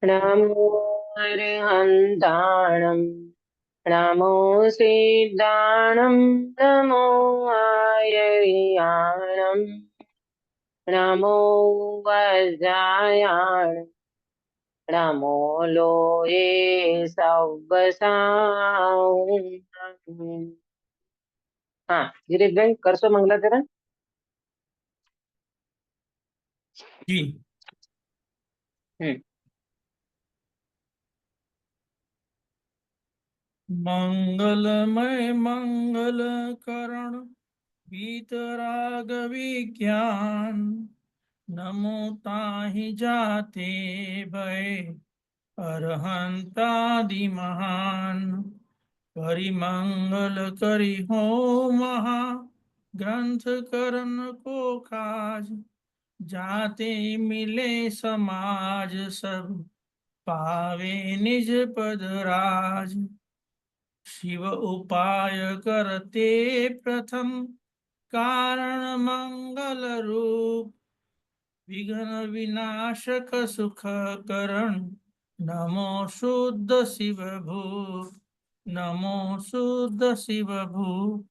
नमो अर्हन्ताणं नमो सिद्धाणं नमो आयर्याणं नमो वज्रायाणं नमो लोये सव्वसां। हाँ, गिरीश भाई करशो मंगलाचरण। जी। हम्म। मंगलमय मंगल करण वीतराग विज्ञान नमो ताहि जाते भय अरहंतादि महान परिमंगल करि हो महा ग्रंथ करन को काज जाते मिले समाज सब पावे निज पद राज शिव उपाय करते प्रथम कारण मंगल रूप विघ्न विनाशक सुख करण नमो शुद्ध शिव भू नमो शुद्ध शिव भू।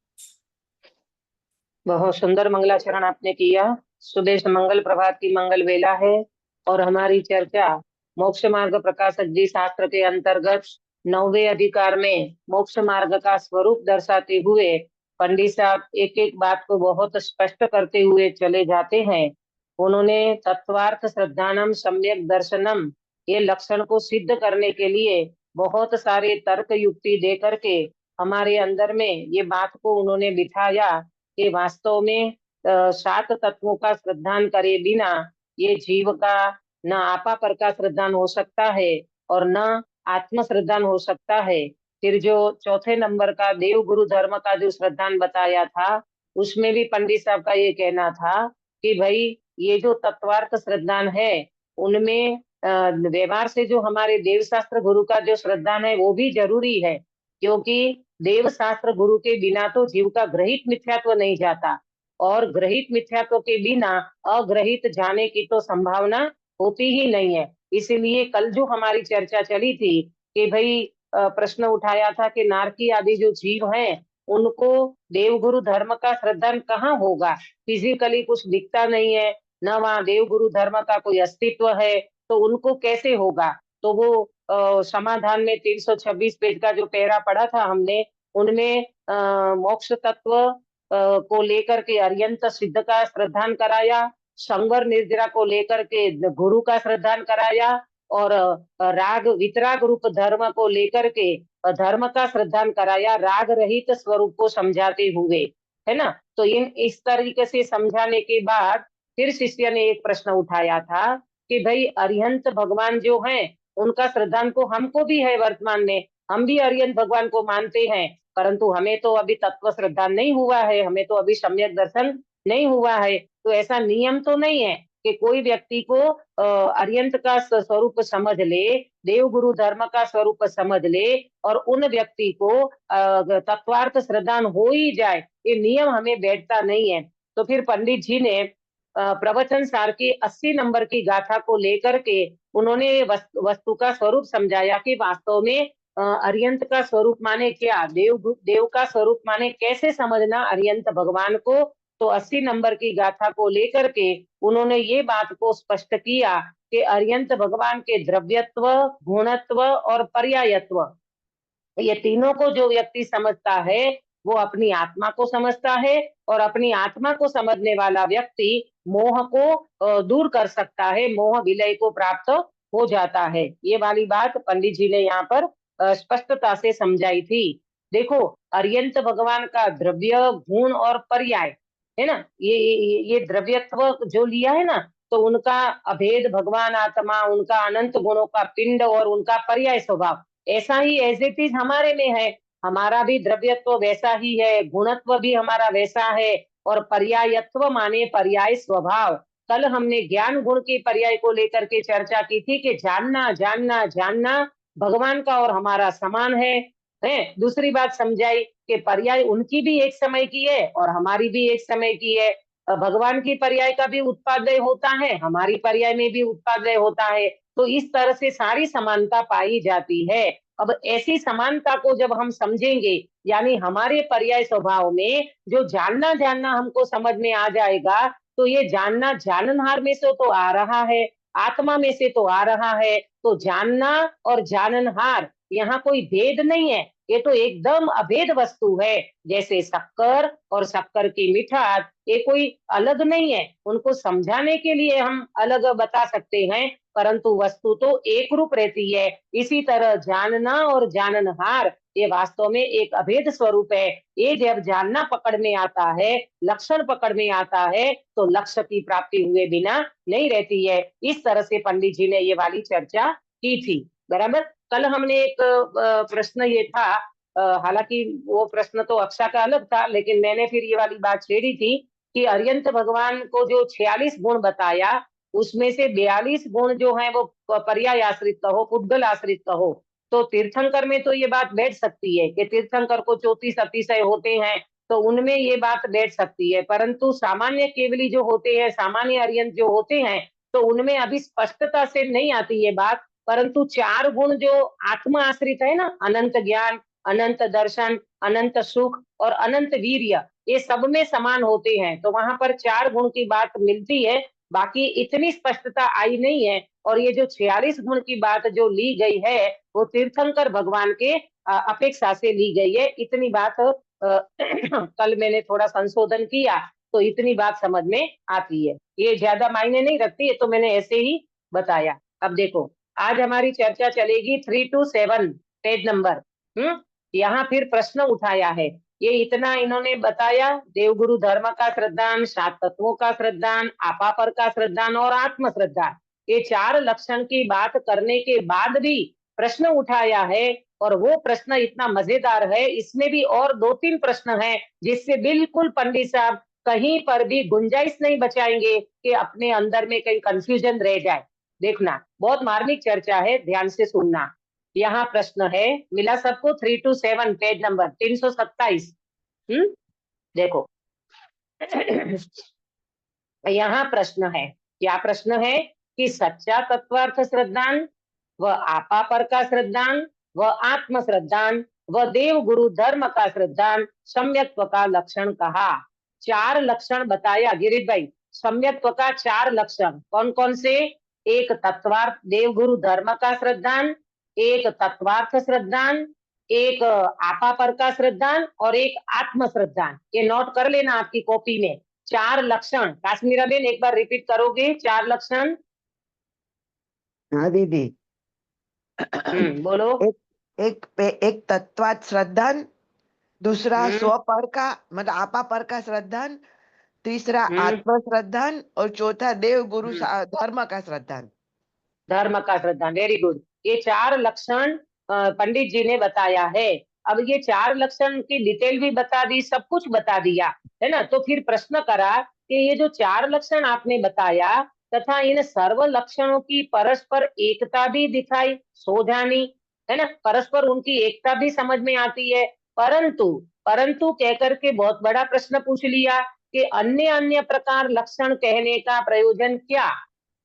बहुत सुंदर मंगलाचरण आपने किया। सुदेश मंगल प्रभात की मंगल वेला है और हमारी चर्चा मोक्ष मार्ग प्रकाशक जी शास्त्र के अंतर्गत 9वें अधिकार में मोक्ष मार्ग का स्वरूप दर्शाते हुए पंडित साहब एक एक बात को बहुत स्पष्ट करते हुए चले जाते हैं। उन्होंने तत्वार्थ श्रद्धानम सम्यक दर्शनम ये लक्षण को सिद्ध करने के लिए बहुत सारे तर्क युक्ति दे करके हमारे अंदर में ये बात को उन्होंने बिठाया कि वास्तव में 7 तत्वों का श्रद्धान करे बिना ये जीव का न आपा पर का श्रद्धान हो सकता है और न आत्म श्रद्धान हो सकता है। फिर जो चौथे नंबर का देव गुरु धर्म का जो श्रद्धान बताया था उसमें भी पंडित साहब का ये कहना था कि भाई ये जो तत्वार्थ श्रद्धान है उनमें व्यवहार से जो हमारे देव शास्त्र गुरु का जो श्रद्धान है वो भी जरूरी है, क्योंकि देव शास्त्र गुरु के बिना तो जीव का ग्रहित मिथ्यात्व नहीं जाता और ग्रहित मिथ्यात्व के बिना अग्रहित जाने की तो संभावना होती ही नहीं है। इसीलिए कल जो हमारी चर्चा चली थी कि भाई प्रश्न उठाया था कि नारकी आदि जो जीव हैं उनको देवगुरु धर्म का श्रद्धान कहाँ होगा, फिजिकली कुछ दिखता नहीं है, न वहाँ देवगुरु धर्म का कोई अस्तित्व है, तो उनको कैसे होगा। तो वो समाधान में 326 पेज का जो पैरा पढ़ा था हमने उनमें मोक्ष तत्व को लेकर के अरियंत सिद्ध का श्रद्धान कराया, संवर निर्जरा को लेकर के गुरु का श्रद्धान कराया और राग वितराग रूप धर्म को लेकर के धर्म का श्रद्धान कराया, राग रहित स्वरूप को समझाते हुए, है ना। तो इन इस तरीके से समझाने के बाद फिर शिष्य ने एक प्रश्न उठाया था कि भाई अरिहंत भगवान जो हैं उनका श्रद्धान को हमको भी है, वर्तमान में हम भी अरिहंत भगवान को मानते हैं, परंतु हमें तो अभी तत्व श्रद्धान नहीं हुआ है, हमें तो अभी सम्यक दर्शन नहीं हुआ है। तो ऐसा नियम तो नहीं है कि कोई व्यक्ति को अरिहंत का स्वरूप समझ ले, देव गुरु धर्म का स्वरूप समझ ले और उन व्यक्ति को तत्वार्थ श्रद्धान हो ही जाए, ये नियम हमें बैठता नहीं है। तो फिर पंडित जी ने प्रवचन सार की 80 नंबर की गाथा को लेकर के उन्होंने वस्तु का स्वरूप समझाया कि वास्तव में अरियंत का स्वरूप माने क्या, देव का स्वरूप माने कैसे समझना अरियंत भगवान को। तो 80 नंबर की गाथा को लेकर के उन्होंने ये बात को स्पष्ट किया कि अरियंत भगवान के द्रव्यत्व, गुणत्व और पर्यायत्व ये तीनों को जो व्यक्ति समझता है वो अपनी आत्मा को समझता है और अपनी आत्मा को समझने वाला व्यक्ति मोह को दूर कर सकता है, मोह विलय को प्राप्त हो जाता है। ये वाली बात पंडित जी ने यहाँ पर स्पष्टता से समझाई थी। देखो, अरियंत भगवान का द्रव्य, गुण और पर्याय है ना, ये द्रव्यत्व जो लिया है ना, तो उनका अभेद भगवान आत्मा, उनका अनंत गुणों का पिंड और उनका पर्याय स्वभाव ऐसा ही एज इट इज हमारे में है। हमारा भी द्रव्यत्व वैसा ही है, गुणत्व भी हमारा वैसा है और पर्यायत्व माने पर्याय स्वभाव। कल हमने ज्ञान गुण के पर्याय को लेकर के चर्चा की थी कि जानना जानना जानना भगवान का और हमारा समान है। दूसरी बात समझाई कि पर्याय उनकी भी एक समय की है और हमारी भी एक समय की है। भगवान की पर्याय का भी उत्पादय होता है, हमारी पर्याय में भी उत्पादय होता है। तो इस तरह से सारी समानता पाई जाती है। अब ऐसी समानता को जब हम समझेंगे, यानी हमारे पर्याय स्वभाव में जो जानना जानना हमको समझ में आ जाएगा, तो ये जानना जाननहार में से तो आ रहा है, आत्मा में से तो आ रहा है। तो जानना और जाननहार यहाँ कोई भेद नहीं है, ये तो एकदम अभेद वस्तु है। जैसे शक्कर और शक्कर की मिठास, ये कोई अलग नहीं है। उनको समझाने के लिए हम अलग बता सकते हैं, परंतु वस्तु तो एक रूप रहती है। इसी तरह जानना और जाननहार ये वास्तव में एक अभेद स्वरूप है। ये जब जानना पकड़ में आता है, लक्षण पकड़ में आता है, तो लक्ष्य की प्राप्ति हुए बिना नहीं रहती है। इस तरह से पंडित जी ने ये वाली चर्चा की थी। बराबर। कल हमने एक प्रश्न ये था, हालांकि वो प्रश्न तो अक्षा का अलग था, लेकिन मैंने फिर ये वाली बात छेड़ी थी कि अर्यंत भगवान को जो 46 गुण बताया, उसमें से 42 गुण जो है वो पर्याय आश्रित कहो, पुद्गल आश्रित कहो। तो तीर्थंकर में तो ये बात बैठ सकती है कि तीर्थंकर को 34 अतिशय होते हैं, तो उनमें ये बात बैठ सकती है। परंतु सामान्य केवली जो होते हैं, सामान्य अर्यंत जो होते हैं, तो उनमें अभी स्पष्टता से नहीं आती ये बात। परंतु 4 गुण जो आत्मा आश्रित है ना, अनंत ज्ञान, अनंत दर्शन, अनंत सुख और अनंत वीर्य, ये सब में समान होते हैं। तो वहां पर 4 गुण की बात मिलती है, बाकी इतनी स्पष्टता आई नहीं है। और ये जो 46 गुण की बात जो ली गई है, वो तीर्थंकर भगवान के अपेक्षा से ली गई है। इतनी बात कल मैंने थोड़ा संशोधन किया, तो इतनी बात समझ में आती है। ये ज्यादा मायने नहीं रखती है, तो मैंने ऐसे ही बताया। अब देखो, आज हमारी चर्चा चलेगी 3 to 7 पेज नंबर। यहाँ फिर प्रश्न उठाया है। ये इतना इन्होंने बताया, देवगुरु धर्म का श्रद्धान, 7 तत्वों का श्रद्धान, आपापर का श्रद्धान और आत्म श्रद्धान, ये 4 लक्षण की बात करने के बाद भी प्रश्न उठाया है। और वो प्रश्न इतना मजेदार है, इसमें भी और 2-3 प्रश्न हैं, जिससे बिल्कुल पंडित साहब कहीं पर भी गुंजाइश नहीं बचाएंगे कि अपने अंदर में कहीं कंफ्यूजन रह जाए। देखना, बहुत मार्मिक चर्चा है, ध्यान से सुनना। यहाँ प्रश्न है, मिला सबको? 3 to 7 पेज नंबर 327। देखो, यहाँ प्रश्न है, क्या प्रश्न है कि सच्चा तत्वार्थ श्रद्धान व आपापर का श्रद्धान व आत्म श्रद्धान व देव गुरु धर्म का श्रद्धान सम्यक्त्व का लक्षण कहा। 4 लक्षण बताया गिरीश भाई, सम्यक्त्व का 4 लक्षण कौन कौन से? एक तत्वार्थ देव गुरु धर्म का श्रद्धान, एक तत्वार्थ श्रद्धान, एक आपापर का श्रद्धान और एक आत्म श्रद्धान। ये नोट कर लेना आपकी कॉपी में। 4 लक्षण, काश्मीरा बेन एक बार रिपीट करोगे? 4 लक्षण। हाँ दीदी। बोलो। एक तत्वात श्रद्धान, दूसरा हम्म, स्वपर का मतलब आपा पर का श्रद्धान, तीसरा हम्म, आत्म श्रद्धान और चौथा देव गुरु हम्म, धर्म का श्रद्धान। धर्म का श्रद्धान, वेरी गुड। ये 4 लक्षण पंडित जी ने बताया है। अब ये 4 लक्षण की डिटेल भी बता दी, सब कुछ बता दिया है ना। तो फिर प्रश्न करा कि ये जो 4 लक्षण आपने बताया, तथा इन सर्व लक्षणों की परस्पर एकता भी दिखाई सो जानी, है ना, परस्पर उनकी एकता भी समझ में आती है। परंतु परंतु कहकर के बहुत बड़ा प्रश्न पूछ लिया कि अन्य अन्य प्रकार लक्षण कहने का प्रयोजन क्या?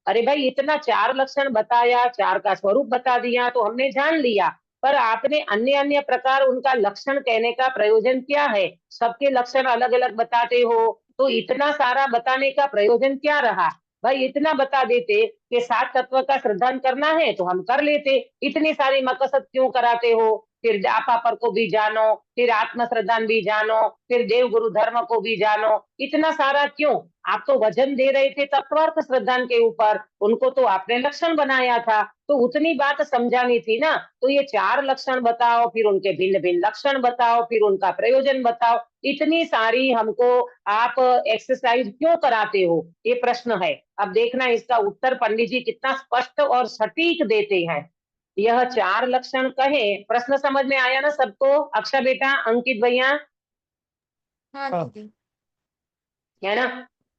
अरे भाई, इतना 4 लक्षण बताया, 4 का स्वरूप बता दिया, तो हमने जान लिया, पर आपने अन्य अन्य प्रकार उनका लक्षण कहने का प्रयोजन क्या है? सबके लक्षण अलग अलग बताते हो, तो इतना सारा बताने का प्रयोजन क्या रहा? भाई इतना बता देते कि 7 तत्व का श्रद्धान करना है तो हम कर लेते, इतनी सारी मकसद क्यों कराते हो? फिर आपापर को भी जानो, फिर आत्म श्रद्धान भी जानो, फिर देव गुरु धर्म को भी जानो, इतना सारा क्यों? आप तो वजन दे रहे थे तत्वार्थ श्रद्धान के ऊपर, उनको तो आपने लक्षण बनाया था, तो उतनी बात समझानी थी ना। तो ये 4 लक्षण बताओ, फिर उनके भिन्न भिन्न लक्षण बताओ, फिर उनका प्रयोजन बताओ, इतनी सारी हमको आप एक्सरसाइज क्यों कराते हो? ये प्रश्न है। अब देखना इसका उत्तर पंडित जी कितना स्पष्ट और सटीक देते हैं। यह 4 लक्षण कहे, प्रश्न समझ में आया ना सबको? अक्षा बेटा, अंकित भैया, हाँ दीदी। है ना?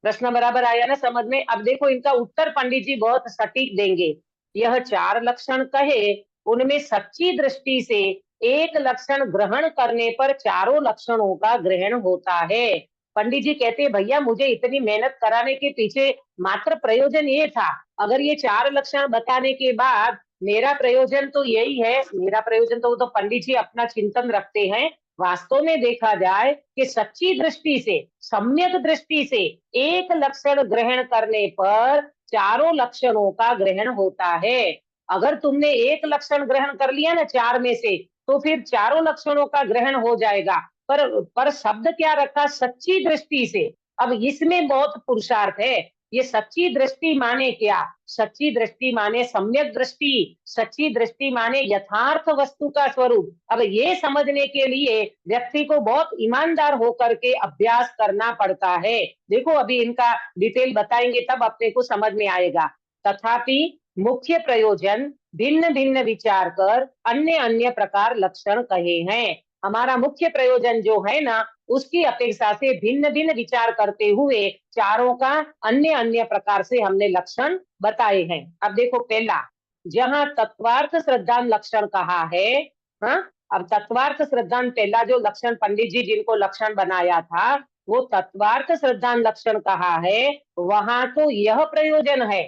प्रश्न बराबर आया ना समझ में? अब देखो इनका उत्तर पंडित जी बहुत सटीक देंगे। यह 4 लक्षण कहे, उनमें सच्ची दृष्टि से एक लक्षण ग्रहण करने पर चारों लक्षणों का ग्रहण होता है, पंडित जी कहते हैं भैया मुझे इतनी मेहनत कराने के पीछे मात्र प्रयोजन ये था, अगर ये 4 लक्षण बताने के बाद मेरा प्रयोजन तो यही है, मेरा प्रयोजन तो वो तो पंडित जी अपना चिंतन रखते हैं। वास्तव में देखा जाए कि सच्ची दृष्टि से, सम्यक दृष्टि से एक लक्षण ग्रहण करने पर चारों लक्षणों का ग्रहण होता है। अगर तुमने एक लक्षण ग्रहण कर लिया ना 4 में से, तो फिर चारों लक्षणों का ग्रहण हो जाएगा। पर शब्द क्या रखा? सच्ची दृष्टि से। अब इसमें बहुत पुरुषार्थ है। ये सच्ची दृष्टि माने क्या? सच्ची दृष्टि माने सम्यक दृष्टि, सच्ची दृष्टि माने यथार्थ वस्तु का स्वरूप। अब ये समझने के लिए व्यक्ति को बहुत ईमानदार होकर के अभ्यास करना पड़ता है। देखो अभी इनका डिटेल बताएंगे तब अपने को समझ में आएगा। तथापि मुख्य प्रयोजन भिन्न भिन्न विचार कर अन्य अन्य प्रकार लक्षण कहे हैं। हमारा मुख्य प्रयोजन जो है ना, उसकी अपेक्षा से भिन्न भिन्न विचार करते हुए चारों का अन्य अन्य प्रकार से हमने लक्षण बताए हैं। अब देखो पहला, जहां तत्वार्थ श्रद्धान लक्षण कहा है, हाँ, अब तत्वार्थ श्रद्धान पहला जो लक्षण पंडित जी जिनको लक्षण बनाया था, वो तत्वार्थ श्रद्धान लक्षण कहा है, वहां तो यह प्रयोजन है।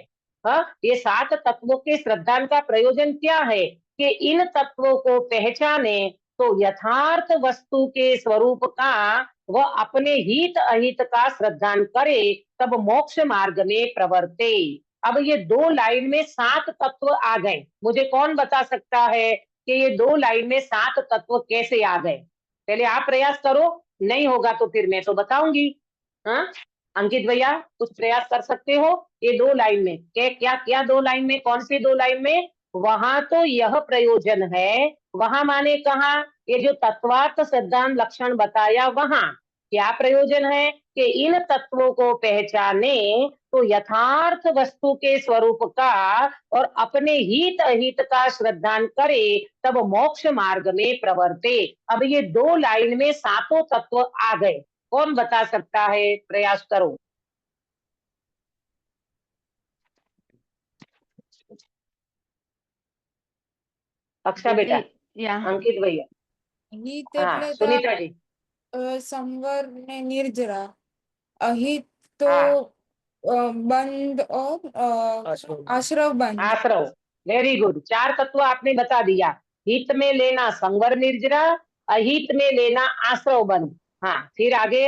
हाँ, ये 7 तत्वों के श्रद्धान का प्रयोजन क्या है कि इन तत्वों को पहचाने तो यथार्थ वस्तु के स्वरूप का वह अपने हित अहित का श्रद्धान करे, तब मोक्ष मार्ग में प्रवर्ते। अब ये 2 लाइन में 7 तत्व आ गए। मुझे कौन बता सकता है कि ये 2 लाइन में 7 तत्व कैसे आ गए? पहले आप प्रयास करो, नहीं होगा तो फिर मैं तो बताऊंगी। हाँ, अंकित भैया कुछ प्रयास कर सकते हो? ये 2 लाइन में क्या क्या क्या 2 लाइन में, कौन सी 2 लाइन में? वहां तो यह प्रयोजन है, वहां माने कहा? ये जो तत्वार्थ सिद्धांत लक्षण बताया वहां क्या प्रयोजन है कि इन तत्वों को पहचाने तो यथार्थ वस्तु के स्वरूप का और अपने हित अहित का श्रद्धान करे, तब मोक्ष मार्ग में प्रवर्ते। अब ये 2 लाइन में 7 तत्व आ गए। कौन बता सकता है? प्रयास करो। अक्षा बेटा, यहाँ अंकित भैया, हित हाँ એટલે તો सुनीता जी, સંવર ને નિર્જરા, અહિત તો हाँ बंद और आश्रव बंद। आश्रव, वेरी गुड। 4 तत्व आपने बता दिया। हित में लेना संवर निर्जरा, अहित में लेना आश्रव बंध। हाँ, फिर आगे।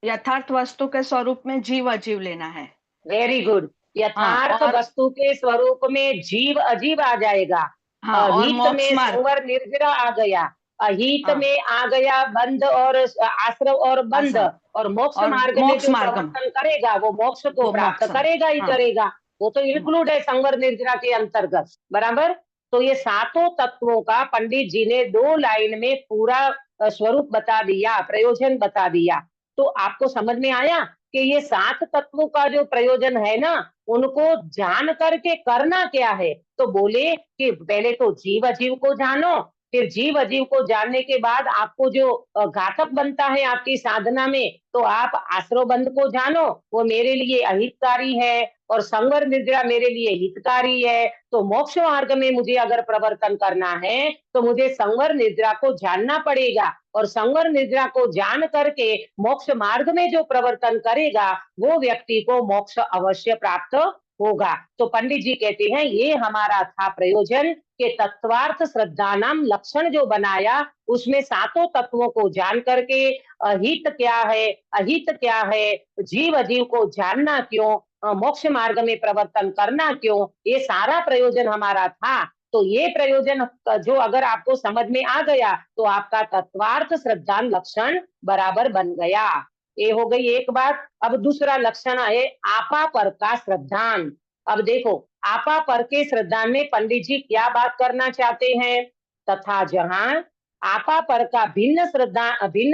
यथार्थ वस्तु के स्वरूप में जीव अजीव लेना है। Very good. यथार्थ और वस्तु के स्वरूप में जीव अजीब आ जाएगा। और अहित मोक्ष में मार्ग। संवर निर्जरा आ गया, अहित हाँ, में आ गया बंध और आश्रव और बंध, आश्रम और मोक्ष और मार्ग में मोक्ष जो मार्गम, प्रवर्तन करेगा वो मोक्ष को वो प्राप्त मोक्षम। करेगा ही हाँ, करेगा। वो तो इंक्लूड है संवर निर्जरा के अंतर्गत, बराबर। तो ये 7 तत्वों का पंडित जी ने 2 लाइन में पूरा स्वरूप बता दिया, प्रयोजन बता दिया। तो आपको समझ में आया कि ये 7 तत्वों का जो प्रयोजन है ना, उनको जान करके करना क्या है? तो बोले कि पहले तो जीव अजीव को जानो, फिर जीव अजीव को जानने के बाद आपको जो घातक बनता है आपकी साधना में, तो आप आश्रव बंध को जानो, वो मेरे लिए अहितकारी है, और संवर निद्रा मेरे लिए हितकारी है। तो मोक्ष मार्ग में मुझे अगर प्रवर्तन करना है तो मुझे संवर निद्रा को जानना पड़ेगा, और संवर निद्रा को जान करके मोक्ष मार्ग में जो प्रवर्तन करेगा वो व्यक्ति को मोक्ष अवश्य प्राप्त होगा। तो पंडित जी कहते हैं ये हमारा था प्रयोजन के तत्वार्थ श्रद्धा नाम लक्षण जो बनाया, उसमें 7 तत्वों को जान करके अहित क्या है, अहित क्या है, जीव अजीव को जानना क्यों, मोक्ष मार्ग में प्रवर्तन करना क्यों, ये सारा प्रयोजन हमारा था। तो ये प्रयोजन जो अगर आपको समझ में आ गया तो आपका तत्वार्थ श्रद्धान लक्षण बराबर बन गया। ये हो गई एक बात। अब दूसरा लक्षण है आपा पर का श्रद्धान। अब देखो आपा पर के श्रद्धान में पंडित जी क्या बात करना चाहते हैं? तथा जहां आपा पर का भिन्न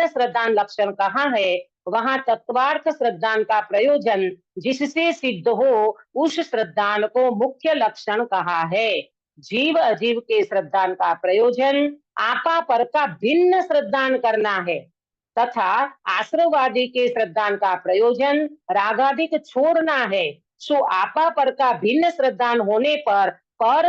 श्रद्धान लक्षण कहाँ है, वहां तत्वार्थ श्रद्धान का प्रयोजन जिससे सिद्ध हो उस श्रद्धान को मुख्य लक्षण कहा है। जीव अजीव के श्रद्धान का प्रयोजन आपा पर का भिन्न श्रद्धान करना है, तथा आश्रवादी के श्रद्धान का प्रयोजन रागादिक छोड़ना है। सो आपा पर का भिन्न श्रद्धान होने पर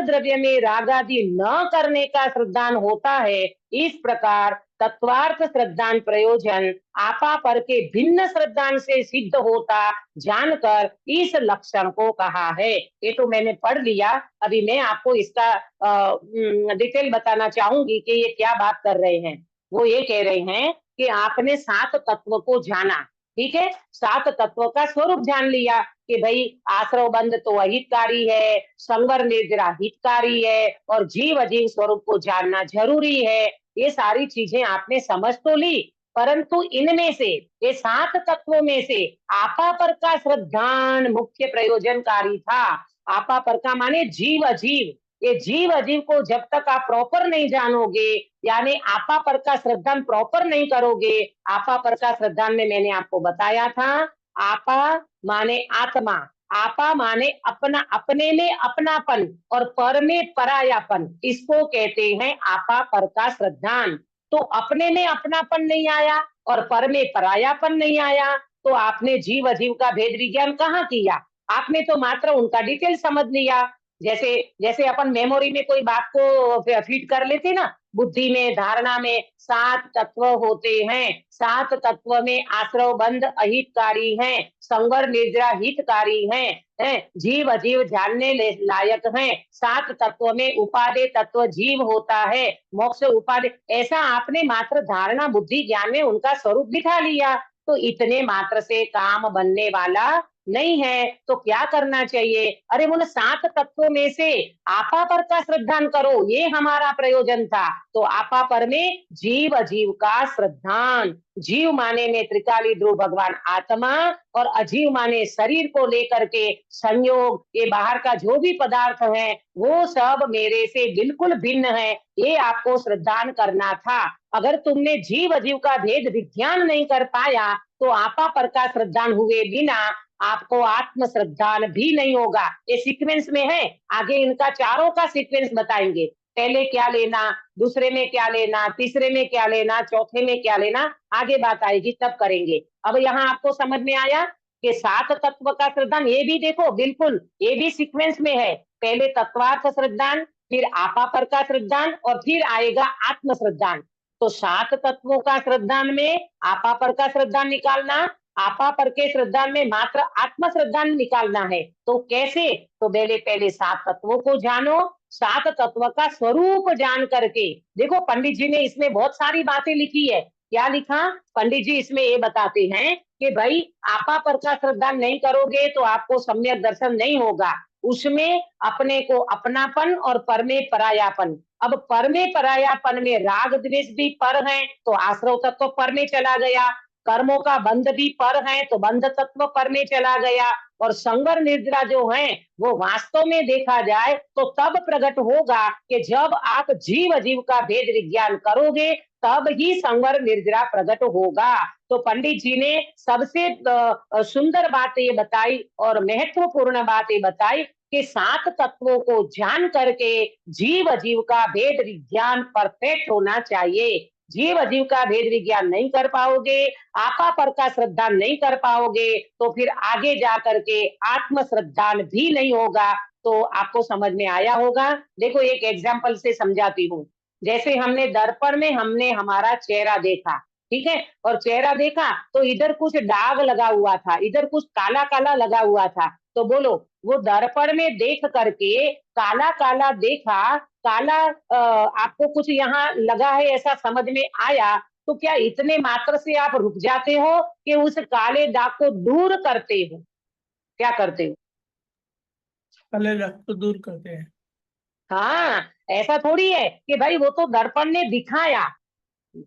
द्रव्य में रागादि न करने का श्रद्धान होता है। इस प्रकार तत्वार्थ श्रद्धान प्रयोजन आपा पर के भिन्न श्रद्धान से सिद्ध होता जानकर इस लक्षण को कहा है। ये तो मैंने पढ़ लिया, अभी मैं आपको इसका डिटेल बताना चाहूंगी कि ये क्या बात कर रहे हैं। वो ये कह रहे हैं कि आपने 7 तत्व को जाना, ठीक है, 7 तत्व का स्वरूप जान लिया कि भाई आश्रव बंध तो अहितकारी है, संवर निर्जरा हितकारी है और जीव अजीव स्वरूप को जानना जरूरी है। ये सारी चीजें आपने समझ तो ली, परंतु इनमें से, ये 7 तत्वों में से आपा पर का श्रद्धान मुख्य प्रयोजनकारी था। आपा पर का माने जीव अजीव, ये जीव अजीव को जब तक आप प्रॉपर नहीं जानोगे, यानी आपा पर का श्रद्धान प्रॉपर नहीं करोगे। आपा पर का श्रद्धान में मैंने आपको बताया था, आपा माने आत्मा, आपा माने अपना, अपने में अपनापन और पर में परायापन, इसको कहते हैं आपा पर का श्रद्धान। तो अपने में अपनापन नहीं आया और पर में परायापन नहीं आया, तो आपने जीव अजीव का भेद विज्ञान कहाँ किया? आपने तो मात्र उनका डिटेल समझ लिया। जैसे जैसे अपन मेमोरी में कोई बात को फिट कर लेते ना, बुद्धि में, धारणा में 7 तत्व होते हैं, 7 तत्व में आश्रव बंध अहितकारी हैं, संवर निर्जरा हितकारी हैं, जीव अजीव जानने लायक हैं, 7 तत्व में उपादेय तत्व जीव होता है, मोक्ष उपादेय, ऐसा आपने मात्र धारणा बुद्धि ज्ञान में उनका स्वरूप दिखा लिया। तो इतने मात्र से काम बनने वाला नहीं है, तो क्या करना चाहिए? अरे उन 7 तत्वों में से आपा पर का श्रद्धान करो, ये हमारा प्रयोजन था। तो आपा पर में जीव अजीव का श्रद्धान, जीव माने में त्रिकाली ध्रुव भगवान आत्मा और अजीव माने शरीर को लेकर के संयोग, ये बाहर का जो भी पदार्थ है वो सब मेरे से बिल्कुल भिन्न है, ये आपको श्रद्धान करना था। अगर तुमने जीव अजीव का भेद विज्ञान नहीं कर पाया तो आपा पर का श्रद्धान हुए बिना आपको आत्म श्रद्धान भी नहीं होगा। ये सीक्वेंस में है, आगे इनका चारों का सीक्वेंस बताएंगे, पहले क्या लेना, दूसरे में क्या लेना, तीसरे में क्या लेना, चौथे में क्या लेना, आगे बात आएगी तब करेंगे। अब यहाँ आपको समझ में आया कि 7 तत्व का श्रद्धान, ये भी देखो बिल्कुल ये भी सीक्वेंस में है, पहले तत्वार्थ श्रद्धान, फिर आपा पर का श्रद्धान और फिर आएगा आत्म श्रद्धान। तो 7 तत्वों का श्रद्धान में आपा पर का श्रद्धान निकालना, आपा पर के श्रद्धान में मात्र आत्म श्रद्धान निकालना है। तो कैसे? तो पहले 7 तत्वों को जानो, 7 तत्व का स्वरूप जान करके देखो, पंडित जी ने इसमें बहुत सारी बातें लिखी है। क्या लिखा? पंडित जी इसमें ये बताते हैं कि भाई आपा पर का श्रद्धान नहीं करोगे तो आपको सम्यक दर्शन नहीं होगा, उसमें अपने को अपनापन और पर में परायापन। अब पर में परायापन में राग द्वेष भी पर है तो आश्रव तत्व पर में चला गया, कर्मों का बंध भी पर है तो बंध तत्व पर में चला गया, और संवर निर्जरा जो है वो वास्तव में देखा जाए तो तब प्रकट होगा कि जब आप जीव अजीव का भेद विज्ञान करोगे तब ही संवर निर्जरा प्रकट होगा। तो पंडित जी ने सबसे सुंदर बात ये बताई और महत्वपूर्ण बात ये बताई कि 7 तत्वों को जान करके जीव अजीव का भेद विज्ञान परफेक्ट होना चाहिए। जीव अजीव का भेद विज्ञान नहीं कर पाओगे, आपा पर का श्रद्धान नहीं कर पाओगे, तो फिर आगे जा करके आत्म श्रद्धान भी नहीं होगा। तो आपको समझ में आया होगा। देखो एक एग्जाम्पल से समझाती हूँ। जैसे हमने दर्पण में हमने हमारा चेहरा देखा, ठीक है, और चेहरा देखा तो इधर कुछ दाग लगा हुआ था, इधर कुछ काला काला लगा हुआ था, तो बोलो वो दर्पण में देख करके काला काला देखा, काला आपको कुछ यहाँ लगा है ऐसा समझ में आया, तो क्या इतने मात्र से आप रुक जाते हो कि उस काले दाग को दूर करते हो? क्या करते हो? काले दाग को दूर करते हैं। हाँ, ऐसा थोड़ी है कि भाई वो तो दर्पण ने दिखाया,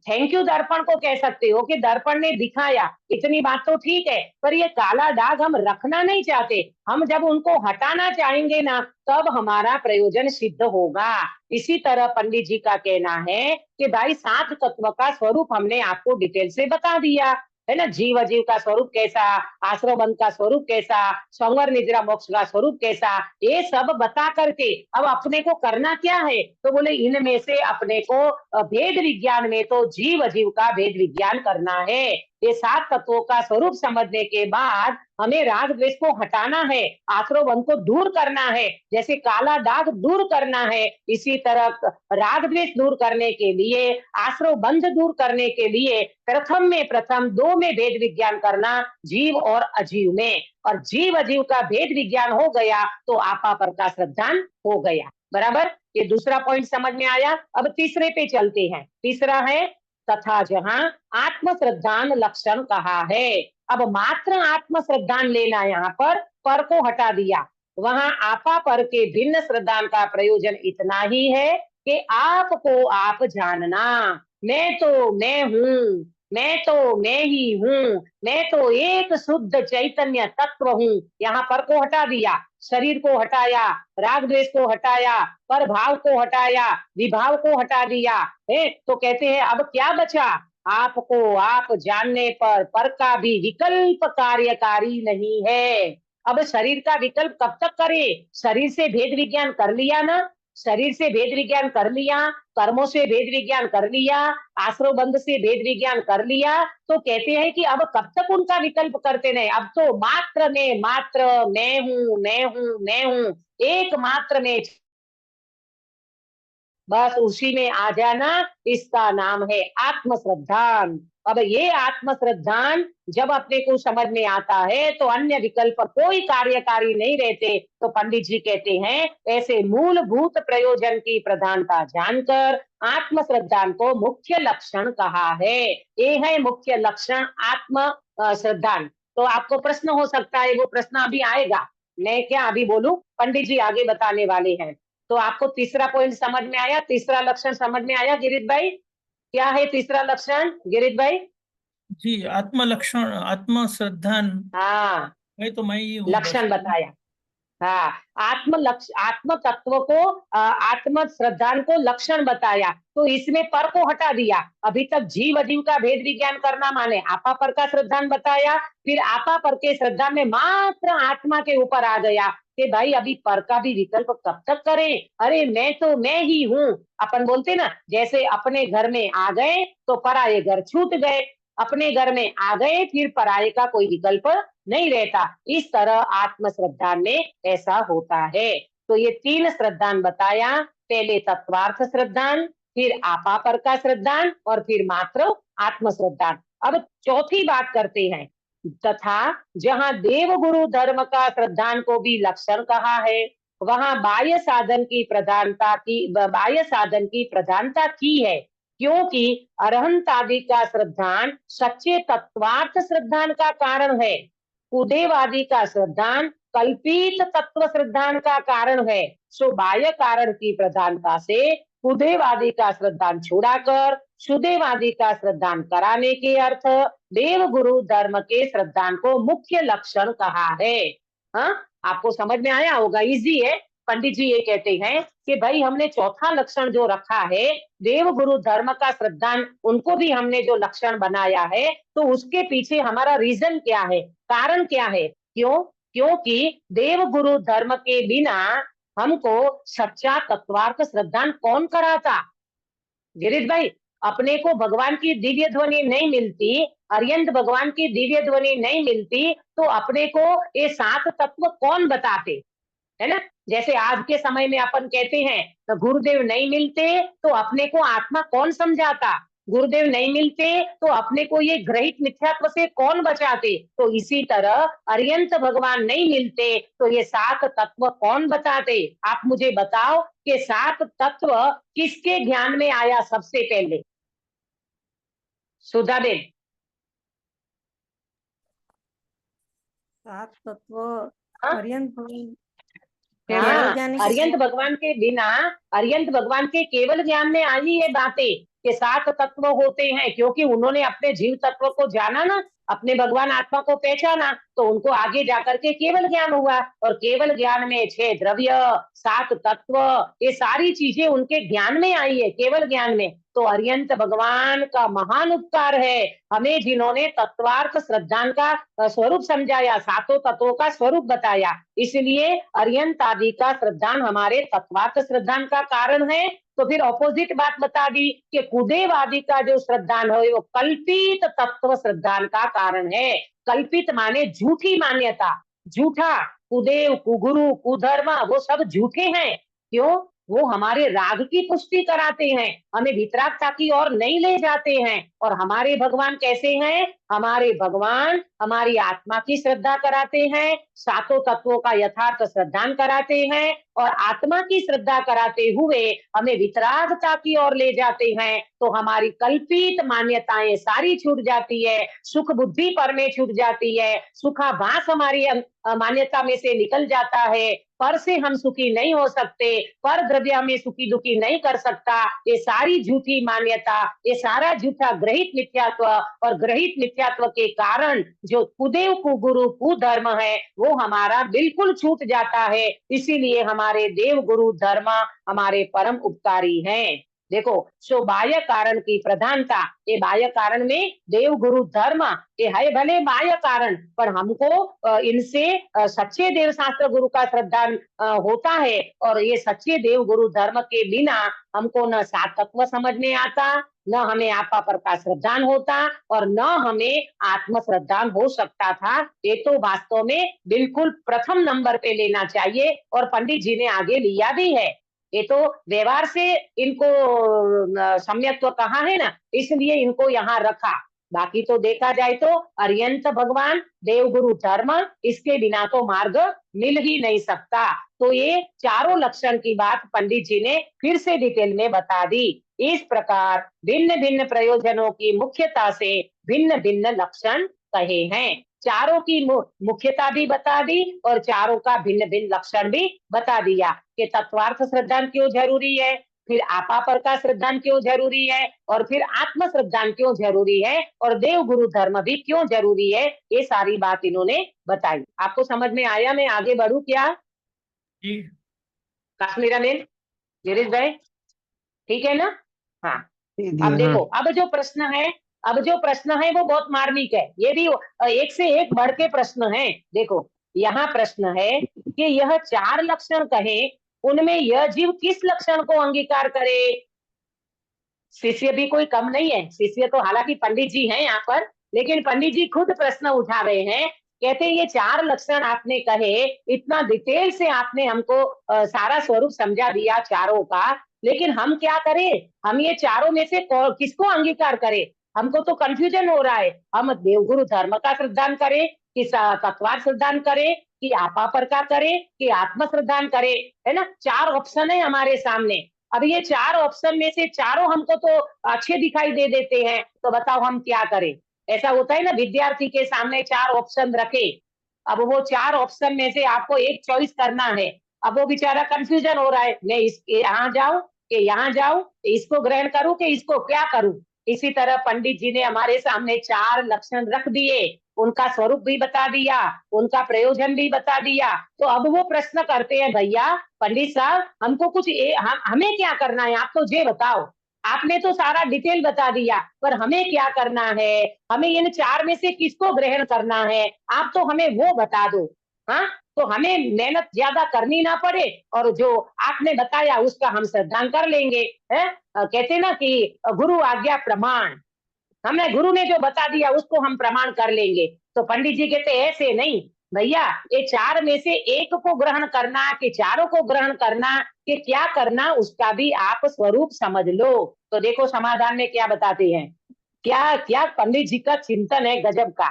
थैंक यू दर्पण को कह सकते हो कि दर्पण ने दिखाया, इतनी बात तो ठीक है, पर ये काला दाग हम रखना नहीं चाहते, हम जब उनको हटाना चाहेंगे ना तब हमारा प्रयोजन सिद्ध होगा। इसी तरह पंडित जी का कहना है कि भाई 7 तत्व का स्वरूप हमने आपको डिटेल से बता दिया है ना, जीव अजीव का स्वरूप कैसा, आश्रव बंध का स्वरूप कैसा, संवर निद्रा मोक्ष का स्वरूप कैसा, ये सब बता करके अब अपने को करना क्या है? तो बोले इनमें से अपने को भेद विज्ञान में तो जीव अजीव का भेद विज्ञान करना है। ये 7 तत्वों का स्वरूप समझने के बाद हमें राग द्वेष को हटाना है, आश्रव बंध को दूर करना है। जैसे काला दाग दूर करना है, इसी तरह राग द्वेष दूर करने के लिए, आश्रव बंध दूर करने के लिए प्रथम 2 में भेद विज्ञान करना, जीव और अजीव में। और जीव अजीव का भेद विज्ञान हो गया तो आपा प्रकाश श्रद्धान हो गया। बराबर, ये दूसरा पॉइंट समझ में आया। अब तीसरे पे चलते हैं। तीसरा है तथा जहां आत्म श्रद्धान लक्षण कहा है। अब मात्र आत्म श्रद्धान लेना, यहाँ पर को हटा दिया। वहां आपा पर के भिन्न श्रद्धान का प्रयोजन इतना ही है कि आपको आप जानना, मैं तो मैं हूँ, मैं तो मैं ही हूँ, मैं तो एक शुद्ध चैतन्य तत्व हूँ। यहाँ पर को हटा दिया, शरीर को हटाया, राग द्वेष को हटाया, पर भाव को हटाया, विभाव को हटा दिया है। तो कहते हैं अब क्या बचा? आपको आप जानने पर का भी विकल्प कार्यकारी नहीं है। अब शरीर का विकल्प कब तक करे? शरीर से भेद विज्ञान कर लिया ना, शरीर से भेद विज्ञान कर लिया, कर्मों से भेद विज्ञान कर लिया, आश्रव बंध से भेद विज्ञान कर लिया, तो कहते हैं कि अब कब तक उनका विकल्प करते नहीं। अब तो मात्र मैं हूँ, मैं हूँ, मैं हूँ, एकमात्र में, बस उसी में आ जाना, इसका नाम है आत्म श्रद्धान। अब ये आत्म श्रद्धान जब अपने को समझ में आता है तो अन्य विकल्प कोई कार्यकारी नहीं रहते। तो पंडित जी कहते हैं ऐसे मूलभूत प्रयोजन की प्रधानता जानकर आत्म श्रद्धान को मुख्य लक्षण कहा है। ये है मुख्य लक्षण आत्म श्रद्धान। तो आपको प्रश्न हो सकता है, वो प्रश्न अभी आएगा, मैं क्या अभी बोलूं, पंडित जी आगे बताने वाले हैं। तो आपको तीसरा पॉइंट समझ में आया, तीसरा लक्षण समझ में आया गिरीश भाई? क्या है तीसरा लक्षण गिरीश भाई? जी, आत्म लक्षण, आत्म श्रद्धान हाँ, है तो मैं ही हूँ बस। लक्षण बताया। हाँ, आत्म तत्व को आत्म श्रद्धान को लक्षण बताया। तो इसमें पर को हटा दिया। अभी तक जीव अजीव का भेद विज्ञान करना माने आपा पर का श्रद्धान बताया, फिर आपा पर के श्रद्धा में मात्र आत्मा के ऊपर आ गया कि भाई अभी पर का भी विकल्प कब तक करें? अरे मैं तो मैं ही हूँ। अपन बोलते ना, जैसे अपने घर में आ गए तो पराये घर छूट गए, अपने घर में आ गए फिर पराये का कोई विकल्प नहीं रहता। इस तरह आत्म श्रद्धान में ऐसा होता है। तो ये 3 श्रद्धान बताया, पहले तत्वार्थ श्रद्धान, फिर आपा पर का श्रद्धान और फिर मात्र आत्म श्रद्धान। अब चौथी बात करते हैं, तथा जहां देव गुरु धर्म का श्रद्धान को भी लक्षण कहा है, वहां बाह्य साधन की प्रधानता की है, क्योंकि अरहंत आदि का श्रद्धान सच्चे तत्वार्थ श्रद्धान का कारण है। कुदेवादी का श्रद्धान कल्पित तत्व श्रद्धान का कारण है। सो बाह्य कारण की प्रधानता से कुदेवादी का श्रद्धान छुड़ाकर सुदेवादी का श्रद्धान कराने के अर्थ देव गुरु धर्म के श्रद्धान को मुख्य लक्षण कहा है। हाँ, आपको समझ में आया होगा, इजी है। पंडित जी ये कहते हैं कि भाई हमने चौथा लक्षण जो रखा है, देव गुरु धर्म का श्रद्धान, उनको भी हमने जो लक्षण बनाया है, तो उसके पीछे हमारा रीजन क्या है, कारण क्या है? क्यों? क्योंकि देव गुरु धर्म के बिना हमको सच्चा तत्वार्थ श्रद्धान कौन कराता? गिरीश भाई, अपने को भगवान की दिव्य ध्वनि नहीं मिलती, अरियंत भगवान की दिव्य ध्वनि नहीं मिलती, तो अपने को ये 7 तत्व कौन बताते, है ना? जैसे आज के समय में अपन कहते हैं तो गुरुदेव नहीं मिलते तो अपने को आत्मा कौन समझाता, गुरुदेव नहीं मिलते तो अपने को ये ग्रहित मिथ्यात्व से कौन बचाते। तो इसी तरह अरियंत भगवान नहीं मिलते तो ये 7 तत्व कौन बताते? आप मुझे बताओ कि 7 तत्व किसके ज्ञान में आया सबसे पहले? सुधा देव। 7 तत्व हाँ? अरिहंत भगवान हाँ, ज्ञानी के अरियंत भगवान के बिना, अरियंत भगवान के केवल ज्ञान में आई ये बातें कि 7 तत्व होते हैं, क्योंकि उन्होंने अपने जीव तत्व को जाना ना, अपने भगवान आत्मा को पहचाना, तो उनको आगे जाकर के केवल ज्ञान हुआ। और केवल ज्ञान में 6 द्रव्य, 7 तत्व, ये सारी चीजें उनके ज्ञान में आई है, केवल ज्ञान में। तो अरियंत भगवान का महान उपकार है हमें, जिन्होंने तत्वार्थ श्रद्धान का स्वरूप समझाया, 7 तत्वों का स्वरूप बताया। इसलिए अरियंत आदि का श्रद्धान हमारे तत्वार्थ श्रद्धान का कारण है तो फिर ऑपोजिट बात बता दी कि कुदेवादी का जो श्रद्धान है वो कल्पित तत्व श्रद्धान का कारण है। कल्पित माने झूठी मान्यता, झूठा, कुदेव, कुगुरु, कुधर्म वो सब झूठे हैं। क्यों? वो हमारे राग की पुष्टि कराते हैं, हमें वितरागता की ओर नहीं ले जाते हैं। और हमारे भगवान कैसे हैं? हमारे भगवान हमारी आत्मा की श्रद्धा कराते हैं, सातों तत्वों का यथार्थ श्रद्धान कराते हैं और आत्मा की श्रद्धा कराते हुए हमें वितरागता की ओर ले जाते हैं। तो हमारी कल्पित मान्यताएं सारी छूट जाती है, सुख बुद्धि पर में छूट जाती है, सुखाभास हमारी मान्यता में से निकल जाता है। पर से हम सुखी नहीं हो सकते, पर द्रव्य में सुखी दुखी नहीं कर सकता। ये सारी झूठी मान्यता, ये सारा झूठा ग्रहित मिथ्यात्व और ग्रहित मिथ्यात्व के कारण जो कुदेव, कुगुरु, कुधर्म है वो हमारा बिल्कुल छूट जाता है। इसीलिए हमारे देव गुरु धर्म हमारे परम उपकारी हैं। देखो, सो बाह्य कारण की प्रधानता, ये बाह्य कारण में देव गुरु धर्म ये है भले बाह्य कारण, पर हमको इनसे सच्चे देव शास्त्र गुरु का श्रद्धा होता है। और ये सच्चे देव गुरु धर्म के बिना हमको न सात तत्व समझ में आता, न हमें आपा पर का श्रद्धान होता और न हमें आत्म श्रद्धान हो सकता था। ये तो वास्तव में बिल्कुल प्रथम नंबर पे लेना चाहिए और पंडित जी ने आगे लिया भी है। ये तो व्यवहार से इनको सम्यक्त्व कहा है ना, इसलिए इनको यहाँ रखा। बाकी तो देखा जाए तो अर्यंत भगवान, देवगुरु धर्म, इसके बिना तो मार्ग मिल ही नहीं सकता। तो ये चारों लक्षण की बात पंडित जी ने फिर से डिटेल में बता दी। इस प्रकार भिन्न भिन्न प्रयोजनों की मुख्यता से भिन्न भिन्न लक्षण कहे हैं। चारों की मुख्यता भी बता दी और चारों का भिन्न भिन्न लक्षण भी बता दिया कि तत्वार्थ श्रद्धान क्यों जरूरी है, फिर आपा पर का श्रद्धान क्यों जरूरी है और फिर आत्म श्रद्धान क्यों जरूरी है और देव गुरु धर्म भी क्यों जरूरी है। ये सारी बात इन्होंने बताई। आपको समझ में आया? मैं आगे बढ़ू क्या? जी काश्मीरा बेन, गिरीश भाई, ठीक है ना? हाँ, दीदी, अब देखो, हाँ। अब जो प्रश्न है वो बहुत मार्मिक है। ये भी एक से एक बढ़ के प्रश्न है। देखो, यहाँ प्रश्न है कि यह चार लक्षण कहे, उनमें यह जीव किस लक्षण को अंगीकार करे? शिष्य भी कोई कम नहीं है। शिष्य तो हालांकि पंडित जी हैं यहाँ पर, लेकिन पंडित जी खुद प्रश्न उठा रहे हैं। कहते हैं ये चार लक्षण आपने कहे, इतना डिटेल से आपने हमको सारा स्वरूप समझा दिया चारों का, लेकिन हम क्या करें? हम ये चारों में से किसको अंगीकार करें? हमको तो कंफ्यूजन हो रहा है। हम देवगुरु धर्म का श्रद्धान करें कि तत्वार श्रद्धान करें कि आपा पर का करें कि आत्म श्रद्धान करें? है ना, चार ऑप्शन है हमारे सामने। अब ये चार ऑप्शन में से चारों हमको तो अच्छे दिखाई दे देते हैं, तो बताओ हम क्या करें? ऐसा होता है ना, विद्यार्थी के सामने चार ऑप्शन रखे, अब वो चार ऑप्शन में से आपको एक चॉइस करना है। अब वो बेचारा कंफ्यूजन हो रहा है, मैं यहाँ जाऊं कि यहाँ जाऊं, इसको ग्रहण करूं कि इसको क्या करूं? इसी तरह पंडित जी ने हमारे सामने चार लक्षण रख दिए, उनका स्वरूप भी बता दिया, उनका प्रयोजन भी बता दिया। तो अब वो प्रश्न करते हैं, भैया पंडित साहब हमको कुछ हमें क्या करना है? आप तो ये बताओ, आपने तो सारा डिटेल बता दिया, पर हमें क्या करना है? हमें इन चार में से किसको ग्रहण करना है? आप तो हमें वो बता दो। हाँ, तो हमें मेहनत ज्यादा करनी ना पड़े और जो आपने बताया उसका हम श्रद्धान कर लेंगे। है कहते ना कि गुरु आज्ञा प्रमाण, हमें गुरु ने जो बता दिया उसको हम प्रमाण कर लेंगे। तो पंडित जी कहते ऐसे नहीं भैया, ये चार में से एक को ग्रहण करना कि चारों को ग्रहण करना कि क्या करना, उसका भी आप स्वरूप समझ लो। तो देखो समाधान में क्या बताते हैं, क्या क्या पंडित जी का चिंतन है गजब का।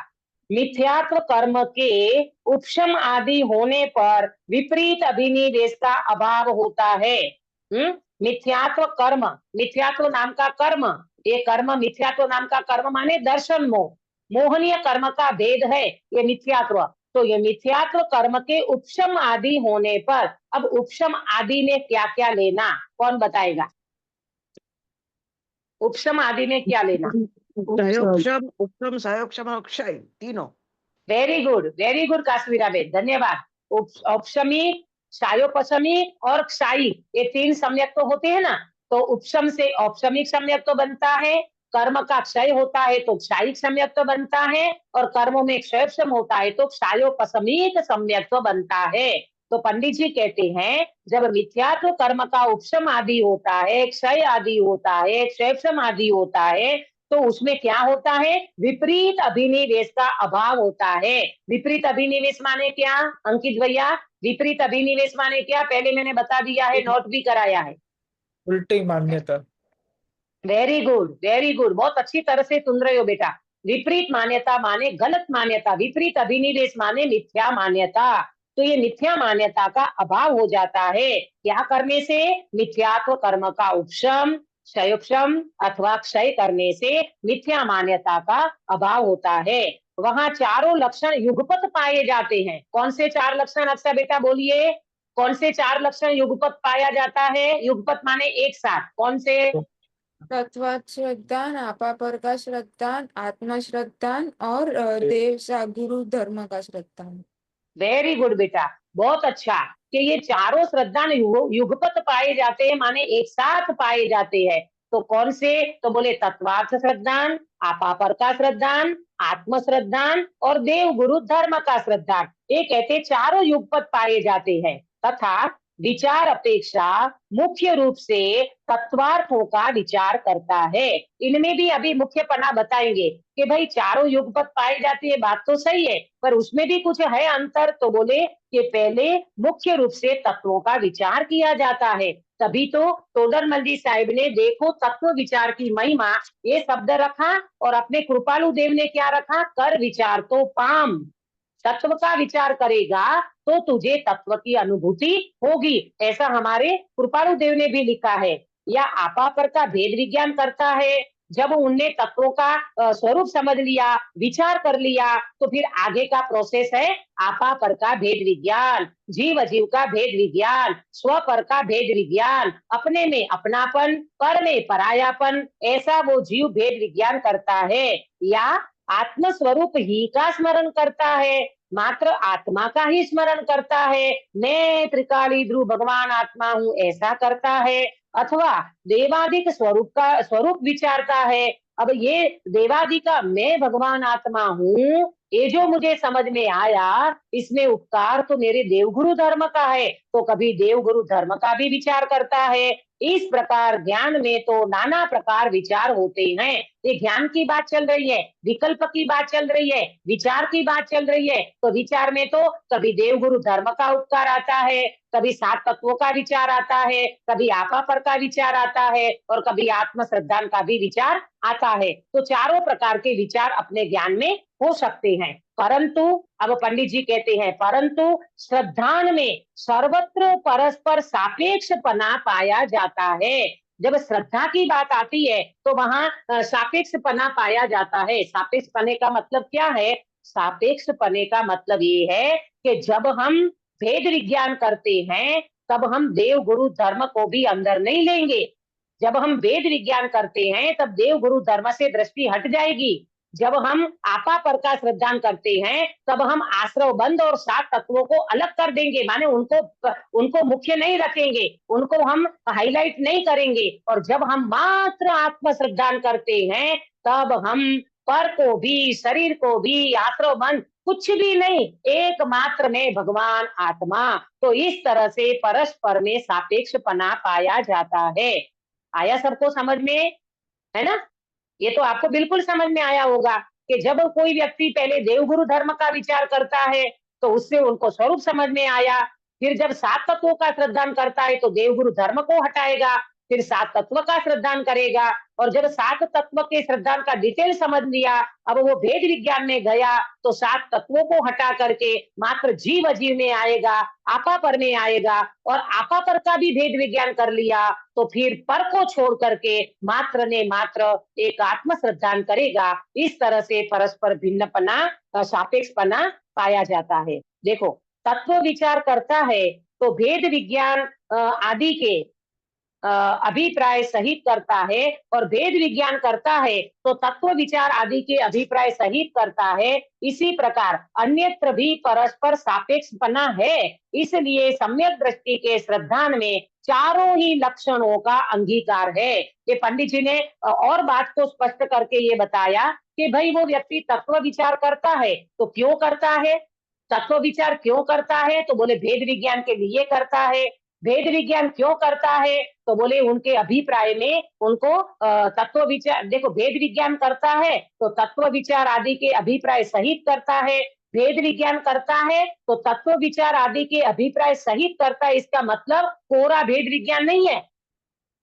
मिथ्यात्व कर्म के उपशम आदि होने पर विपरीत अभिनिवेश का अभाव होता है। मिथ्यात्व कर्म, मिथ्यात्व नाम का कर्म, ये कर्म मिथ्यात्व नाम का कर्म माने दर्शन मोह, मोहनीय कर्म का भेद है ये मिथ्यात्व। तो ये मिथ्यात्व कर्म के उपशम आदि होने पर, अब उपशम आदि में क्या क्या लेना, कौन बताएगा? उपशम आदि में क्या लेना? सहयोक्षम, उपशम, सहयोक्षम और क्षय तीनों। वेरी गुड काश्मीरा बेन, धन्यवाद। उपशमी, क्षायोपशमी और क्षायी, ये तीन सम्यक तो होते हैं ना। तो उपशम से औपशमिक सम्यक तो बनता है, कर्म का क्षय होता है तो क्षायिक सम्यक तो बनता है, और कर्मों में क्षयोपशम होता है तो क्षायोपशमिक सम्यक तो बनता है। तो पंडित जी कहते हैं जब मिथ्यात्व कर्म का उपशम आदि होता है, क्षय आदि होता है, क्षेपशम आदि होता है, तो उसमें क्या होता है? विपरीत अभिनिवेश का अभाव होता है। विपरीत अभिनिवेश माने क्या अंकित भैया? विपरीत अभिनिवेश माने क्या? पहले मैंने बता दिया है, नोट भी कराया है। उल्टी मान्यता। वेरी गुड, वेरी गुड, बहुत अच्छी तरह से सुन रहे हो बेटा। विपरीत मान्यता माने गलत मान्यता, विपरीत अभिनिवेश माने मिथ्या मान्यता। तो ये मिथ्या मान्यता का अभाव हो जाता है क्या करने से? मिथ्यात्व कर्म का उपशम, क्षयोपशम अथवा क्षय करने से मिथ्या मान्यता का अभाव होता है। वहां चारों लक्षण युगपत पाए जाते हैं। कौन से चार लक्षण? अच्छा बेटा बोलिए, कौन से चार लक्षण युगपत पाया जाता है? युगपत माने एक साथ, कौन से? तत्वात श्रद्धान, आपा पर का श्रद्धान, आत्मा श्रद्धान और देव सा गुरु धर्म का श्रद्धान। वेरी गुड बेटा, बहुत अच्छा कि ये चारों श्रद्धा युगपत पाए जाते हैं, माने एक साथ पाए जाते हैं। तो कौन से? तो बोले तत्वार्थ श्रद्धान, आपापर का श्रद्धान, आत्म श्रद्धान और देव गुरु धर्म का श्रद्धान। ये कहते चारों युगपत पाए जाते हैं। तथा विचार अपेक्षा मुख्य रूप से तत्वार्थों का विचार करता है। इनमें भी अभी मुख्य पना बताएंगे कि भाई चारों युगपत पाई जाती है, बात तो सही है, पर उसमें भी कुछ है अंतर। तो बोले कि पहले मुख्य रूप से तत्वों का विचार किया जाता है, तभी तो तोडरमल जी साहिब ने देखो तत्व विचार की महिमा ये शब्द रखा, और अपने कृपालु देव ने क्या रखा? कर विचार तो पाम। तत्व का विचार करेगा तो तुझे तत्व की अनुभूति होगी, ऐसा हमारे कृपालु देव ने भी लिखा है। या आपा पर का भेद विज्ञान करता है। जब उनने तत्वों का स्वरूप समझ लिया, विचार कर लिया, तो फिर आगे का प्रोसेस है आपा पर का भेद विज्ञान, जीव अजीव का भेद विज्ञान, स्व पर का भेद विज्ञान, अपने में अपनापन, पर में परायापन, ऐसा वो जीव भेद विज्ञान करता है। या आत्म स्वरूप ही का स्मरण करता है, मात्र आत्मा का ही स्मरण करता है, मैं त्रिकाली ध्रुव भगवान आत्मा हूँ ऐसा करता है। अथवा देवादिक स्वरूप विचारता है। अब ये देवादि का मैं भगवान आत्मा हूँ, ये जो मुझे समझ में आया, इसमें उपकार तो मेरे देवगुरु धर्म का है, तो कभी देवगुरु धर्म का भी विचार करता है। इस प्रकार ज्ञान में तो नाना प्रकार विचार होते हैं। ये ज्ञान की बात चल रही है, विकल्प की बात चल रही है, विचार की बात चल रही है। तो विचार में तो कभी देवगुरु धर्म का उपकार आता है, कभी सात तत्वों का विचार आता है, कभी आपा पर का विचार आता है, और कभी आत्म श्रद्धान का भी विचार आता है। तो चारों प्रकार के विचार अपने ज्ञान में हो सकते हैं। परंतु अब पंडित जी कहते हैं, परंतु श्रद्धान में सर्वत्र परस्पर सापेक्षपना पाया जाता है। जब श्रद्धा की बात आती है तो वहां सापेक्षपना पाया जाता है। सापेक्षपने का मतलब क्या है? सापेक्षपने का मतलब ये है कि जब हम भेद विज्ञान करते हैं तब हम देव गुरु धर्म को भी अंदर नहीं लेंगे। जब हम वेद विज्ञान करते हैं तब देव गुरु धर्म से दृष्टि हट जाएगी। जब हम आपा पर का श्रद्धान करते हैं तब हम आश्रव बंद और सात तत्वों को अलग कर देंगे, माने उनको मुख्य नहीं रखेंगे, उनको हम हाईलाइट नहीं करेंगे। और जब हम मात्र आत्म श्रद्धान करते हैं तब हम पर को भी, शरीर को भी, आश्रव बंद कुछ भी नहीं, एकमात्र में भगवान आत्मा। तो इस तरह से परस्पर में सापेक्षपना पाया जाता है। आया सबको समझ में? है ना? ये तो आपको बिल्कुल समझ में आया होगा कि जब कोई व्यक्ति पहले देवगुरु धर्म का विचार करता है तो उससे उनको स्वरूप समझ में आया। फिर जब सात तत्वों का श्रद्धान करता है तो देवगुरु धर्म को हटाएगा, फिर सात तत्व का श्रद्धान करेगा। और जब सात तत्व के श्रद्धान का डिटेल समझ लिया, अब वो भेद विज्ञान में गया तो सात तत्वों को हटा करके मात्र जीव अजीव में आएगा, आपा पर में आएगा, और आपा पर का भी भेद विज्ञान कर लिया तो फिर पर को छोड़ करके मात्र ने मात्र एक आत्म श्रद्धान करेगा। इस तरह से परस्पर भिन्नपना, सापेक्षपना पाया जाता है। देखो, तत्व विचार करता है तो भेद विज्ञान आदि के अभिप्राय सहित करता है, और भेद विज्ञान करता है तो तत्व विचार आदि के अभिप्राय सहित करता है। इसी प्रकार अन्यत्र भी परस्पर सापेक्षपना है। इसलिए सम्यक दृष्टि के श्रद्धान में चारों ही लक्षणों का अंगीकार है। ये पंडित जी ने और बात को स्पष्ट करके ये बताया कि भाई वो व्यक्ति तत्व विचार करता है तो क्यों करता है? तत्व विचार क्यों करता है? तो बोले भेद विज्ञान के लिए करता है। भेद विज्ञान क्यों करता है? तो बोले उनके अभिप्राय में उनको तत्व विचार, देखो भेद विज्ञान करता है तो तत्व विचार आदि के अभिप्राय सहित करता है। भेद विज्ञान करता है तो तत्व विचार आदि के अभिप्राय सहित करता है, इसका मतलब कोरा भेद विज्ञान नहीं है,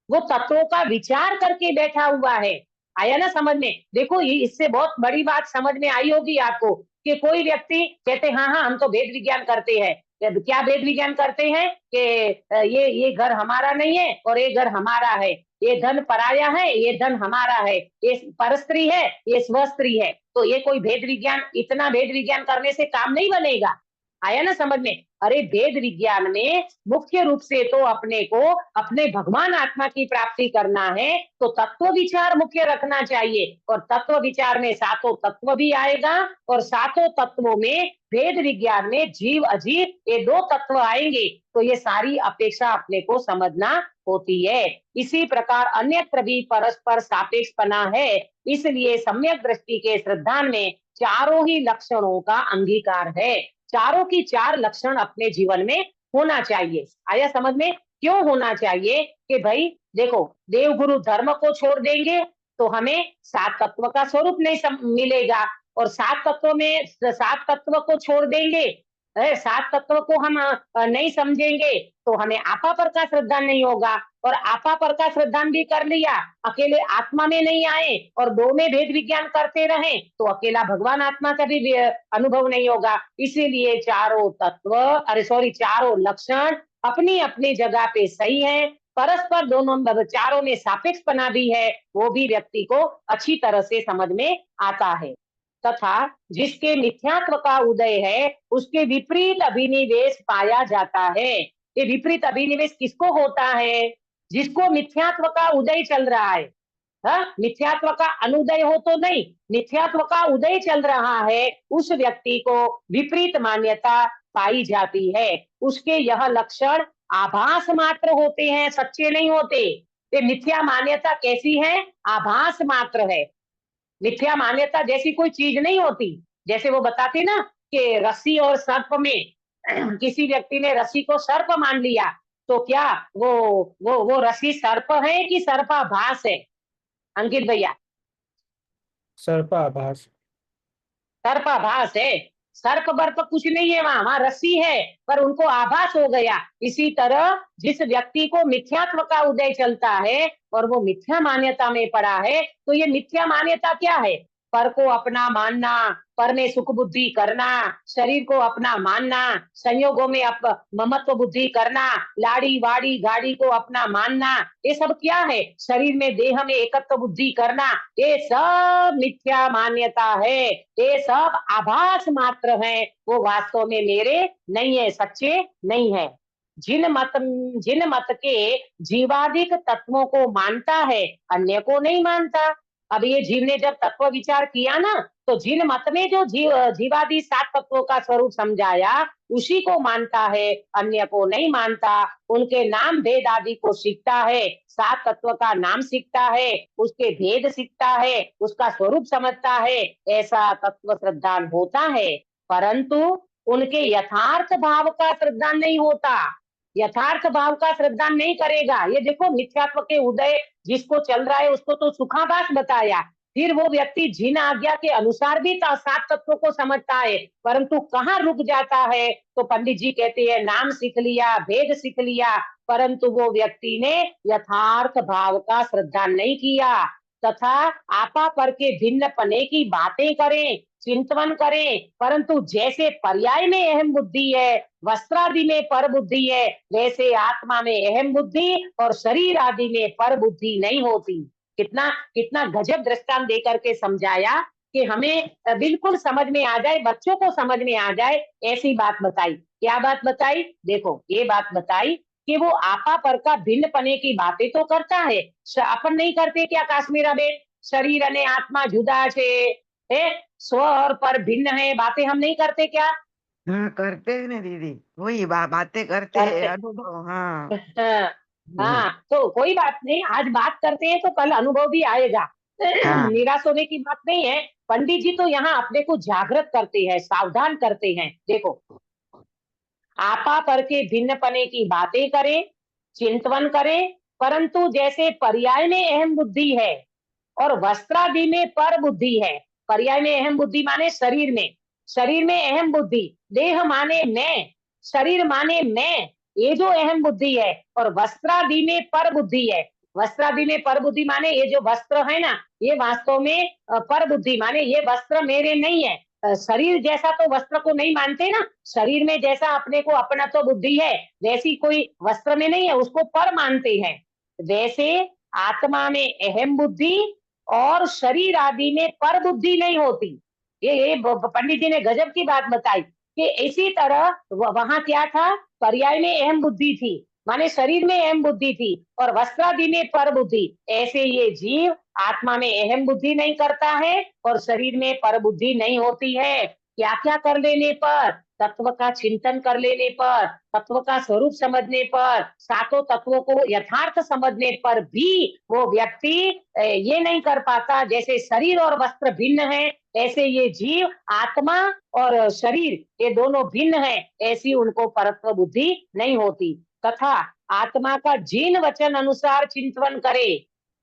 वो तत्वों का विचार करके बैठा हुआ है। आया ना समझ में? देखो ये इससे बहुत बड़ी बात समझ में आई होगी आपको कि कोई व्यक्ति कहते हाँ हाँ हम तो भेद विज्ञान करते हैं। क्या भेद विज्ञान करते हैं कि ये घर हमारा नहीं है और ये घर हमारा है, ये धन पराया है, ये धन हमारा है, ये परस्त्री है, ये स्वस्त्री है। तो ये कोई भेद विज्ञान, इतना भेद विज्ञान करने से काम नहीं बनेगा। आया ना समझ में? अरे वेद विज्ञान में मुख्य रूप से तो अपने को अपने भगवान आत्मा की प्राप्ति करना है तो तत्व विचार मुख्य रखना चाहिए, और तत्व विचार में सातों तत्व भी आएगा और सातों तत्वों में वेद विज्ञान में जीव अजीव ये दो तत्व आएंगे। तो ये सारी अपेक्षा अपने को समझना होती है। इसी प्रकार अन्यत्र भी परस्पर सापेक्षपना है, इसलिए सम्यक दृष्टि के श्रद्धान में चारों ही लक्षणों का अंगीकार है। चारों की चार लक्षण अपने जीवन में होना चाहिए। आया समझ में? क्यों होना चाहिए कि भाई देखो देव गुरु धर्म को छोड़ देंगे तो हमें सात तत्व का स्वरूप नहीं मिलेगा, और सात तत्व में सात तत्व को छोड़ देंगे, सात तत्व को हम नहीं समझेंगे तो हमें आपा पर का श्रद्धा नहीं होगा, और आपा पर का श्रद्धा भी कर लिया, अकेले आत्मा में नहीं आए और दो में भेद विज्ञान करते रहे तो अकेला भगवान आत्मा का भी अनुभव नहीं होगा। इसीलिए चारों तत्व, अरे सॉरी, चारों लक्षण अपनी अपनी जगह पे सही है, परस्पर दोनों चारों में सापेक्षपना भी है, वो भी व्यक्ति को अच्छी तरह से समझ में आता है। तथा जिसके मिथ्यात्व का उदय है उसके विपरीत अभिनिवेश पाया जाता है। ये विपरीत अभिनिवेश किसको होता है? जिसको मिथ्यात्व का उदय चल रहा है। मिथ्यात्व का अनुदय हो तो नहीं, मिथ्यात्व का उदय चल रहा है, उस व्यक्ति को विपरीत मान्यता पाई जाती है। उसके यह लक्षण आभास मात्र होते हैं, सच्चे नहीं होते। ये मिथ्या मान्यता कैसी है? आभास मात्र है। मिथ्या मान्यता जैसी कोई चीज नहीं होती। जैसे वो बताते ना कि रस्सी और सर्प में किसी व्यक्ति ने रस्सी को सर्प मान लिया तो क्या वो रस्सी सर्प है कि सर्पाभास है? अंकित भैया, सर्पाभास। सर्पाभास है। सर्प बर्प कुछ नहीं है, वहां रस्सी है पर उनको आभास हो गया। इसी तरह जिस व्यक्ति को मिथ्यात्व का उदय चलता है और वो मिथ्या मान्यता में पड़ा है, तो ये मिथ्या मान्यता क्या है? पर को अपना मानना, पर में सुख बुद्धि करना, शरीर को अपना मानना, संयोगों में ममत्व बुद्धि करना, लाड़ी वाड़ी गाड़ी को अपना मानना, ये सब क्या है? शरीर में देह में एकत्व बुद्धि करना, ये सब मिथ्या मान्यता है। ये सब आभास मात्र है, वो वास्तव में मेरे नहीं है, सच्चे नहीं है। जिन मत के जीवादिक तत्वों को मानता है, अन्य को नहीं मानता। अब ये जीव ने जब तत्व विचार किया ना, तो जिन मत में जो जीवादि सात तत्वों का स्वरूप समझाया उसी को मानता है, अन्य को नहीं मानता। उनके नाम भेद आदि को सीखता है, सात तत्व का नाम सीखता है, उसके भेद सीखता है, उसका स्वरूप समझता है, ऐसा तत्व श्रद्धान होता है। परंतु उनके यथार्थ भाव का श्रद्धान नहीं होता, यथार्थ भाव का श्रद्धान नहीं करेगा। ये देखो मिथ्यात्व के उदय जिसको चल रहा है उसको तो सुखाभास बताया, फिर वो व्यक्ति जिन आज्ञा के अनुसार भी सात तत्वों को समझता है, परंतु कहाँ रुक जाता है? तो पंडित जी कहते हैं नाम सीख लिया, भेद सीख लिया, परंतु वो व्यक्ति ने यथार्थ भाव का श्रद्धान नहीं किया, तथा आपा पर के भिन्न पने की बातें करें, चिंतन करें, परंतु जैसे पर्याय में अहम बुद्धि है, वस्त्रादि में पर बुद्धि है, वैसे आत्मा में अहम बुद्धि और शरीर आदि में पर बुद्धि नहीं होती। कितना कितना गजब दृष्टांत देकर के समझाया कि हमें बिल्कुल समझ में आ जाए, बच्चों को समझ में आ जाए, ऐसी बात बताई। क्या बात बताई? देखो ये बात बताई कि वो आपा पर का भिन्न पने की बातें तो करता है, अपन नहीं करते क्या काश्मीरा बेन? शरीर अने आत्मा जुदा है, स्व और पर भिन्न है, बातें हम नहीं करते क्या? हाँ करते हैं ना दीदी, वही बातें करते हैं, अनुभव। हाँ हाँ, तो कोई बात नहीं, आज बात करते हैं तो कल अनुभव भी आएगा। हाँ। निराश होने की बात नहीं है। पंडित जी तो यहाँ अपने को जागृत करते हैं, सावधान करते हैं। देखो, आपा पर के भिन्न पने की बातें करें, चिंतवन करें, परंतु जैसे पर्याय में अहम बुद्धि है और वस्त्रादि में पर बुद्धि है। पर्याय में अहम बुद्धि माने शरीर में अहम बुद्धि, देह माने मैं, शरीर माने मैं, ये जो अहम बुद्धि है, और वस्त्रादि में पर बुद्धि है। वस्त्रादि में पर बुद्धि माने ये जो वस्त्र है ना, ये वास्तव में पर बुद्धि माने ये वस्त्र मेरे नहीं है। शरीर जैसा तो वस्त्र को नहीं मानते ना, शरीर में जैसा अपने को अपना तो बुद्धि है, वैसी कोई वस्त्र में नहीं है, उसको पर मानते हैं। वैसे आत्मा में अहम बुद्धि और शरीर आदि में पर बुद्धि नहीं होती। ये पंडित जी ने गजब की बात बताई कि इसी तरह वहां क्या था, पर्याय में अहम बुद्धि थी, माने शरीर में अहम बुद्धि थी और वस्त्रादि में पर बुद्धि। ऐसे ये जीव आत्मा में अहम बुद्धि नहीं करता है और शरीर में पर बुद्धि नहीं होती है। क्या क्या कर लेने पर, तत्व का चिंतन कर लेने पर, तत्व का स्वरूप समझने पर, सातों तत्वों को यथार्थ समझने पर भी वो व्यक्ति ये नहीं कर पाता। जैसे शरीर और वस्त्र भिन्न है, ऐसे ये जीव आत्मा और शरीर ये दोनों भिन्न है, ऐसी उनको परत्व बुद्धि नहीं होती। तथा आत्मा का जिन वचन अनुसार चिंतन करे,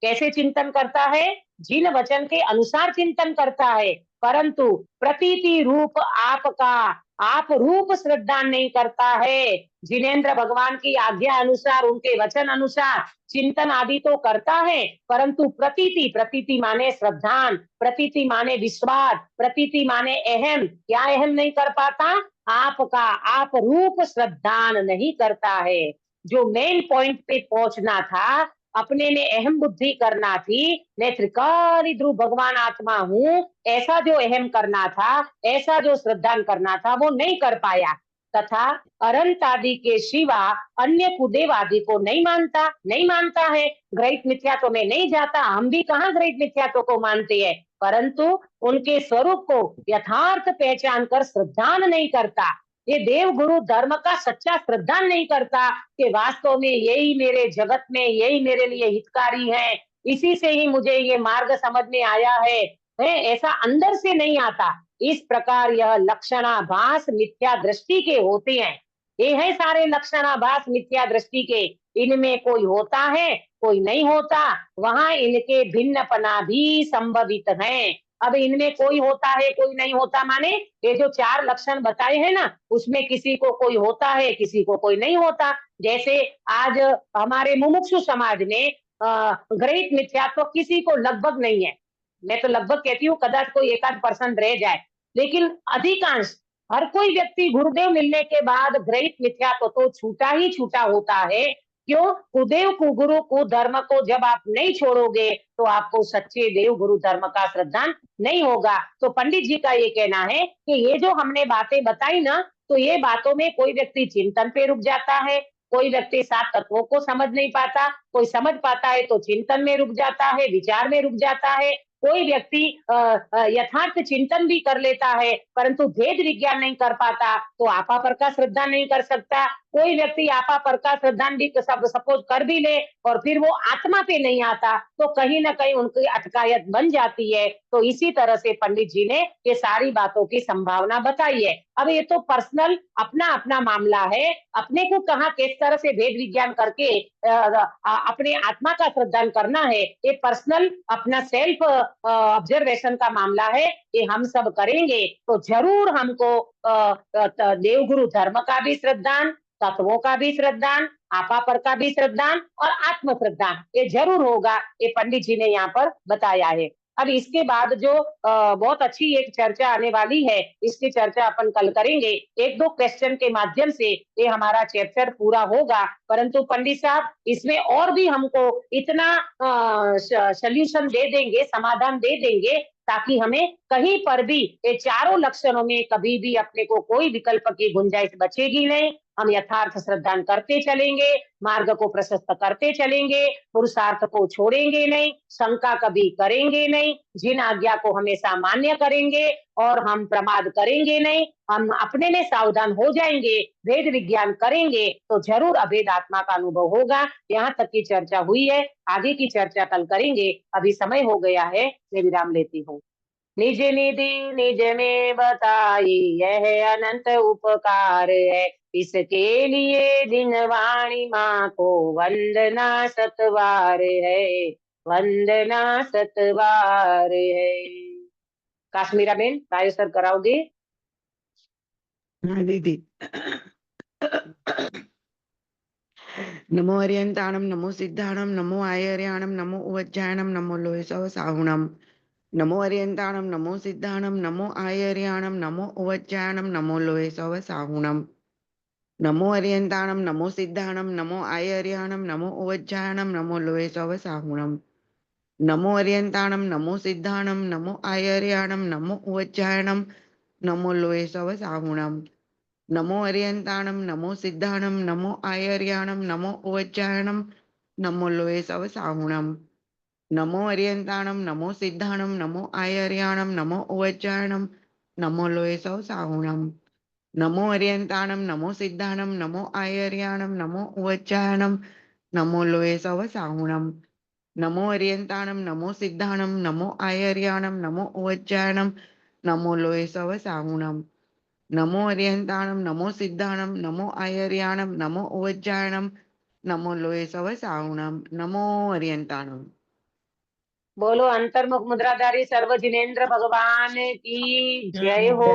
कैसे चिंतन करता है, जिन वचन के अनुसार चिंतन करता है, परंतु प्रतीति रूप आपका आप रूप श्रद्धा नहीं करता है। जिनेन्द्र भगवान की आज्ञा अनुसार, उनके वचन अनुसार चिंतन आदि तो करता है, परंतु प्रतीति माने श्रद्धान, प्रतीति माने विश्वास, प्रतीति माने अहम, क्या अहम नहीं कर पाता, आपका आप रूप श्रद्धान नहीं करता है। जो मेन पॉइंट पे पहुंचना था, अपने में अहम बुद्धि करना थी, मैं त्रिकाल ध्रुव भगवान आत्मा हूँ, ऐसा जो अहम करना था, ऐसा जो श्रद्धान करना था, वो नहीं कर पाया। तथा अनंत आदि के सिवा अन्य कुदेव आदि को नहीं मानता है। ग्रहित मिथ्यात्व में नहीं जाता। हम भी कहाँ ग्रहित मिथ्यात्व को मानते हैं, परंतु उनके स्वरूप को यथार्थ पहचान कर श्रद्धान नहीं करता। ये देव गुरु धर्म का सच्चा श्रद्धान नहीं करता कि वास्तव में यही मेरे जगत में, यही मेरे लिए हितकारी है, इसी से ही मुझे ये मार्ग समझ में आया है, ऐसा अंदर से नहीं आता। इस प्रकार यह लक्षणाभास मिथ्या दृष्टि के होते हैं। ये है सारे लक्षणाभास मिथ्या दृष्टि के, इनमें कोई होता है, कोई नहीं होता, वहां इनके भिन्नपना भी संभवित है। अब इनमें कोई होता है, कोई नहीं होता, माने ये जो चार लक्षण बताए हैं ना, उसमें किसी को कोई होता है, किसी को कोई नहीं होता। जैसे आज हमारे मुमुक्षु समाज में ग्रहित मिथ्यात्व किसी को लगभग नहीं है। मैं तो लगभग कहती हूँ, कदाच कोई एकाध % रह जाए, लेकिन अधिकांश हर कोई व्यक्ति गुरुदेव मिलने के बाद ग्रहित मिथ्यात्व तो छूटा ही छूटा होता है। क्यों? कुदेव कुगुरु कुधर्म को जब आप नहीं छोड़ोगे तो आपको सच्चे देव गुरु धर्म का श्रद्धान नहीं होगा। तो पंडित जी का ये कहना है कि ये जो हमने बातें बताई ना, तो ये बातों में कोई व्यक्ति चिंतन पे रुक जाता है, कोई व्यक्ति सात तत्वों को समझ नहीं पाता, कोई समझ पाता है तो चिंतन में रुक जाता है, विचार में रुक जाता है, कोई व्यक्ति यथार्थ चिंतन भी कर लेता है परंतु भेद विज्ञान नहीं कर पाता, तो आपा पर का श्रद्धा नहीं कर सकता। कोई व्यक्ति आपा पर का श्रद्धा भी सपोज कर भी ले और फिर वो आत्मा पे नहीं आता, तो कहीं ना कहीं उनकी अटकायत बन जाती है। तो इसी तरह से पंडित जी ने ये सारी बातों की संभावना बताई है। अब ये तो पर्सनल अपना अपना मामला है, अपने को कहाँ किस तरह से भेद विज्ञान करके अपने आत्मा का श्रद्धान करना है, ये पर्सनल अपना सेल्फ ऑब्जर्वेशन का मामला है। ये हम सब करेंगे तो जरूर हमको देवगुरु धर्म का भी श्रद्धान, तत्वों का भी श्रद्धान, आपा पर का भी श्रद्धान और आत्म श्रद्धान ये जरूर होगा। ये पंडित जी ने यहाँ पर बताया है। अब इसके बाद जो बहुत अच्छी एक चर्चा आने वाली है, इसकी चर्चा अपन कल करेंगे। एक दो क्वेश्चन के माध्यम से ये हमारा चैप्टर पूरा होगा, परंतु पंडित साहब इसमें और भी हमको इतना सॉल्यूशन दे देंगे, समाधान दे देंगे, ताकि हमें कहीं पर भी ये चारों लक्षणों में कभी भी अपने को कोई विकल्प की गुंजाइश बचेगी नहीं। हम यथार्थ श्रद्धा करते चलेंगे, मार्ग को प्रशस्त करते चलेंगे, पुरुषार्थ को छोड़ेंगे नहीं, शंका कभी करेंगे नहीं, जिन आज्ञा को हमेशा मान्य करेंगे और हम प्रमाद करेंगे नहीं, हम अपने में सावधान हो जाएंगे, वेद विज्ञान करेंगे तो जरूर अभेद आत्मा का अनुभव होगा। यहाँ तक की चर्चा हुई है, आगे की चर्चा कल करेंगे। अभी समय हो गया है, मैं विराम लेती हूँ। निज निधि निज में बताई यह अनंत उपकार है, इसके लिए दिनवाणी माँ को वंदना सतवार है, वंदना सतवार है। काश्मीरा बेन रायसर कराओगे? हाँ दीदी। नमो अर्यंताणम नमो सिद्धाणम नमो आयर्याणम नमो उवज्जायणम नमो लोहे सव साहुणम। नमो अर्यंताणम नमो सिद्धाणम नमो आयर्याणम नमो उवज्जायणम नमो लोहे सव साहुणम। नमो अर्यंताणम नमो सिद्धाणम नमो आयर्याणम नमो उवज्जायणम नमो लोहे सव साहुणम। नमो अर्यंताणम नमो सिद्धाणम नमो आयर्याणम नमो उवज्जायणम नमो लोहे सव साहुणम। नमो अर्यंताणम नमो सिद्धाणम नमो आयर्याणम नमो उवज्जायणम नमो लोहे सव साहुणम। नमो अर्यंताणम नमो सिद्धाणम नमो आयर्याणम नमो उवज्जायणम नमो लोहे सव साहुणम। नमो अर्यंताणम नमो सिद्धाणम नमो आयर्याणम नमो उवज्जायणम नमो लोहे सव साहुणम। नमो अर्यंताणम नमो सिद्धाणम नमो आयर्याणम नमो उवज्जायणम नमो लोहे सव साहुणम। नमो अर्यंताणम नमो सिद्धाणम नमो आयर्याणम नमो उवज्जायणम नमो लोहे सव साहुणम। नमो अर्यंताणम। बोलो अंतर्मुख मुद्राधारी सर्व जिनेन्द्र भगवान की जय हो।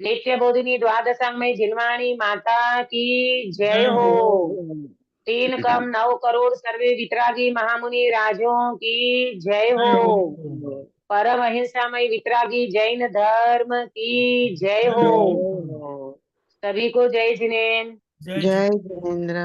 नित्य बोधिनी द्वादशांगमय जिनवाणी माता की जय हो। 3 कम 9 करोड़ सर्वे वितरागी महामुनि राजों की जय हो। परम अहिंसामय वितरागी जैन धर्म की जय हो। सभी को जय जिनेन्द्र। जय जय जिनेन्द्र।